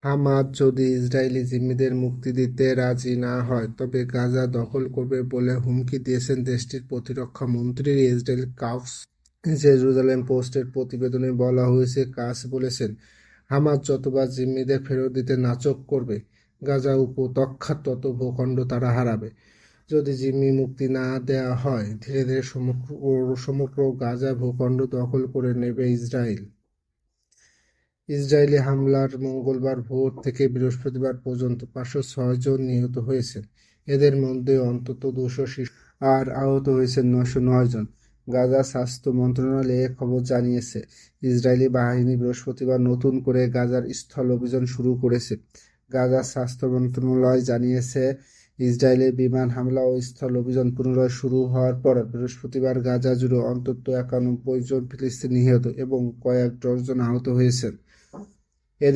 Hamas যদি Israeli জিম্মিদের মুক্তি দিতে রাজি না হয় তবে গাজা দখল করবে বলে হুমকি দিয়েছেন দেশটির প্রতিরক্ষা মন্ত্রী। ইসরায়েল কাউস জেরুজালেম পোস্টের প্রতিবেদনে বলা হয়েছে, কাস বলেছেন, হামাস যতবার জিম্মিদের ফেরত দিতে নাকচ করবে, গাজা উপত্যকা তত ভূখণ্ড তারা হারাবে। যদি জিম্মি মুক্তি না দেওয়া হয়, ধীরে ধীরে সমগ্র গাজা ভূখণ্ড দখল করে নেবে ইসরায়েল। ইসরায়েলি হামলার মঙ্গলবার ভোর থেকে বৃহস্পতিবার পর্যন্ত 506 জন নিহত হয়েছেন। এদের মধ্যে অন্তত 200 শিশু আর আহত হয়েছেন 909 জন। গাজা স্বাস্থ্য মন্ত্রণালয় এ খবর জানিয়েছে। ইসরায়েলি বাহিনী বৃহস্পতিবার নতুন করে গাজার স্থল অভিযান শুরু করেছে। গাজা স্বাস্থ্য মন্ত্রণালয় জানিয়েছে, ইসরায়েলের বিমান হামলা ও স্থল অভিযান পুনরায় শুরু হওয়ার পর বৃহস্পতিবার গাজা জুড়ে অন্তত 91 জন ফিলিস্তিনি নিহত এবং কয়েক ডজন আহত হয়েছেন। এদিকে